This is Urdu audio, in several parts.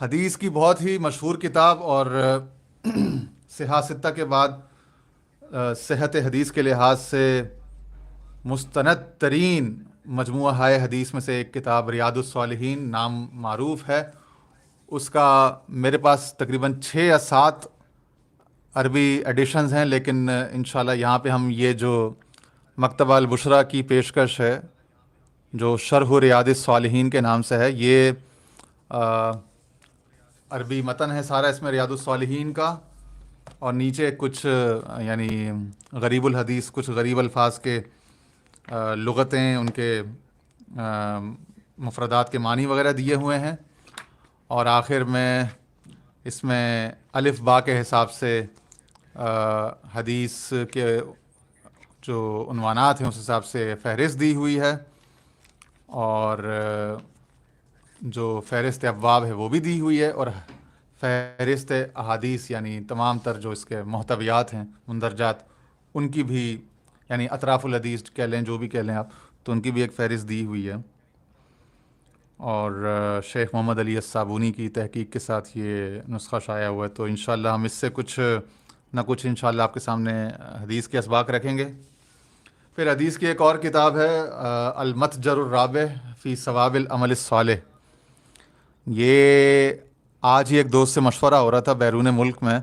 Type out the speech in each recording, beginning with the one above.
حدیث کی بہت ہی مشہور کتاب اور صحاح ستہ کے بعد صحت حدیث کے لحاظ سے مستند ترین مجموعہ ہائے حدیث میں سے ایک کتاب ریاض الصالحین نام معروف ہے. اس کا میرے پاس تقریباً 6 یا 7 عربی ایڈیشنز ہیں، لیکن انشاءاللہ یہاں پہ ہم یہ جو مکتبہ البشرا کی پیشکش ہے جو شرح ریاض الصالحین کے نام سے ہے، یہ عربی متن ہے سارا اس میں ریاض الصالحین کا، اور نیچے کچھ یعنی غریب الحدیث، کچھ غریب الفاظ کے لغتیں، ان کے مفردات کے معنی وغیرہ دیے ہوئے ہیں، اور آخر میں اس میں الف با کے حساب سے حدیث کے جو عنوانات ہیں اس حساب سے فہرست دی ہوئی ہے، اور جو فہرست ابواب ہے وہ بھی دی ہوئی ہے، اور فہرست احادیث یعنی تمام تر جو اس کے محتویات ہیں، مندرجات، ان کی بھی یعنی اطراف الحدیث کہہ لیں، جو بھی کہہ لیں آپ، تو ان کی بھی ایک فہرست دی ہوئی ہے. اور شیخ محمد علی الصابونی کی تحقیق کے ساتھ یہ نسخہ شائع ہوا ہے، تو انشاءاللہ ہم اس سے کچھ نہ کچھ انشاءاللہ آپ کے سامنے حدیث کے اسباق رکھیں گے. پھر حدیث کی ایک اور کتاب ہے المتجر الرابع فی ثواب العمل الصالح. یہ آج ہی ایک دوست سے مشورہ ہو رہا تھا بیرون ملک میں،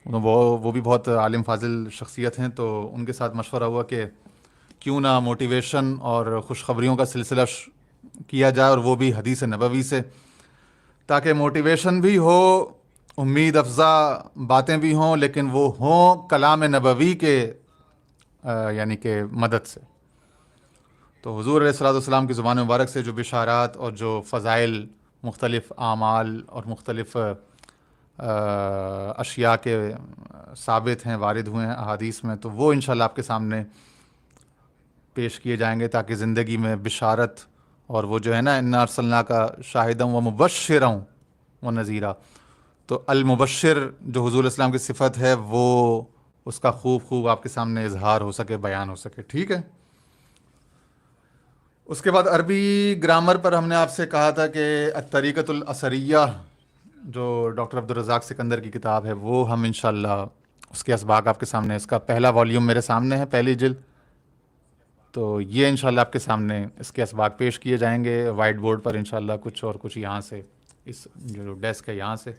وہ بھی بہت عالم فاضل شخصیت ہیں، تو ان کے ساتھ مشورہ ہوا کہ کیوں نہ موٹیویشن اور خوشخبریوں کا سلسلہ کیا جائے، اور وہ بھی حدیث نبوی سے، تاکہ موٹیویشن بھی ہو، امید افزا باتیں بھی ہوں، لیکن وہ ہوں کلام نبوی کے یعنی کہ مدد سے. تو حضور علیہ الصلوۃ والسلام کی زبان مبارک سے جو بشارات اور جو فضائل، مختلف اعمال اور مختلف اشیاء کے ثابت ہیں، وارد ہوئے ہیں احادیث میں، تو وہ انشاءاللہ آپ کے سامنے پیش کیے جائیں گے، تاکہ زندگی میں بشارت، اور وہ جو ہے نا انا ارسلناک شاہدا و مبشرا و نذیرا، تو المبشر جو حضور اسلام کی صفت ہے، وہ اس کا خوب آپ کے سامنے اظہار ہو سکے، بیان ہو سکے. ٹھیک ہے. اس کے بعد عربی گرامر پر ہم نے آپ سے کہا تھا کہ الطریقۃ الاثریہ جو ڈاکٹر عبدالرزاق سکندر کی کتاب ہے، وہ ہم انشاءاللہ اس کے اسباق آپ کے سامنے، اس کا پہلا والیوم میرے سامنے ہے، پہلی جلد، تو یہ انشاءاللہ آپ کے سامنے اس کے اسباق پیش کیے جائیں گے وائٹ بورڈ پر انشاءاللہ، کچھ اور کچھ یہاں سے، اس جو ڈیسک ہے یہاں سے،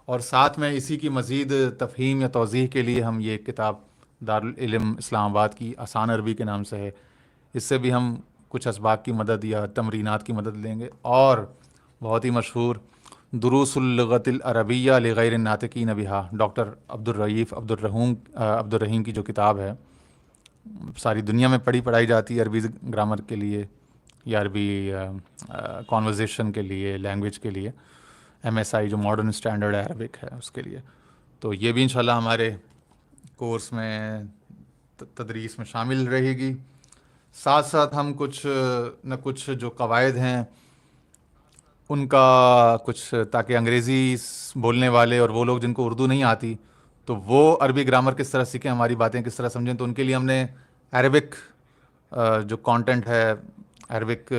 اور ساتھ میں اسی کی مزید تفہیم یا توضیح کے لیے ہم یہ کتاب دارالعلم اسلام آباد کی آسان عربی کے نام سے ہے، اس سے بھی ہم کچھ اسباق کی مدد یا تمرینات کی مدد لیں گے. اور بہت ہی مشہور دروس اللغت العربیہ لغیر الناطقین بہا، ڈاکٹر عبدالرحیم کی جو کتاب ہے، ساری دنیا میں پڑھائی جاتی ہے عربی گرامر کے لیے یا عربی کانورزیشن کے لیے، لینگویج کے لیے، MSI جو ماڈرن اسٹینڈرڈ عربک ہے اس کے لیے. تو یہ بھی انشاءاللہ ہمارے کورس میں تدریس میں شامل رہے گی. ساتھ ساتھ ہم کچھ نہ کچھ جو قواعد ہیں ان کا کچھ، تاکہ انگریزی بولنے والے اور وہ لوگ جن کو اردو نہیں آتی، تو وہ عربی گرامر کس طرح سیکھیں، ہماری باتیں کس طرح سمجھیں، تو ان کے لیے ہم نے عربک جو کانٹینٹ ہے، عربک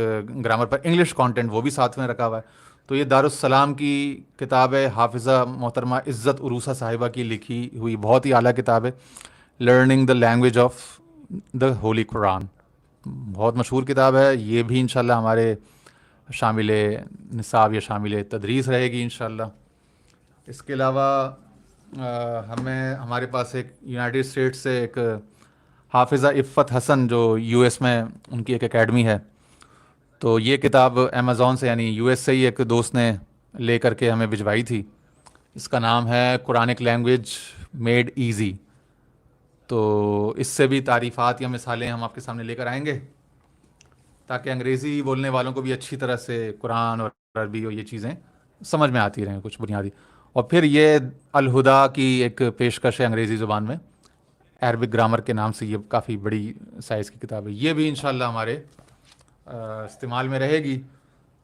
گرامر پر انگلش کانٹینٹ، وہ بھی ساتھ میں رکھا ہوا ہے. تو یہ دارالسلام کی کتاب ہے، حافظہ محترمہ عزت عروسہ صاحبہ کی لکھی ہوئی بہت ہی اعلیٰ کتاب ہے، learning the language of the holy Quran. بہت مشہور کتاب ہے، یہ بھی انشاءاللہ ہمارے شامل نصاب یا شامل تدریس رہے گی انشاءاللہ. اس کے علاوہ ہمارے پاس ایک یونائٹڈ اسٹیٹ سے ایک حافظہ عفت حسن جو US میں ان کی ایک اکیڈمی ہے، تو یہ کتاب امیزون سے یعنی US سے ہی ایک دوست نے لے کر کے ہمیں بھجوائی تھی. اس کا نام ہے قرآنک لینگویج میڈ ایزی. تو اس سے بھی تعریفات یا مثالیں ہم آپ کے سامنے لے کر آئیں گے، تاکہ انگریزی بولنے والوں کو بھی اچھی طرح سے قرآن اور عربی اور یہ چیزیں سمجھ میں آتی رہیں کچھ بنیادی. اور پھر یہ الہدا کی ایک پیشکش ہے انگریزی زبان میں، عربک گرامر کے نام سے، یہ کافی بڑی سائز کی کتاب ہے، یہ بھی انشاءاللہ ہمارے استعمال میں رہے گی.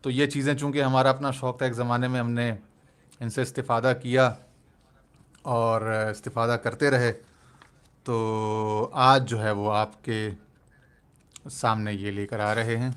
تو یہ چیزیں چونکہ ہمارا اپنا شوق تھا، ایک زمانے میں ہم نے ان سے استفادہ کیا اور استفادہ کرتے رہے، تو آج جو ہے وہ آپ کے سامنے یہ لے کر آ رہے ہیں.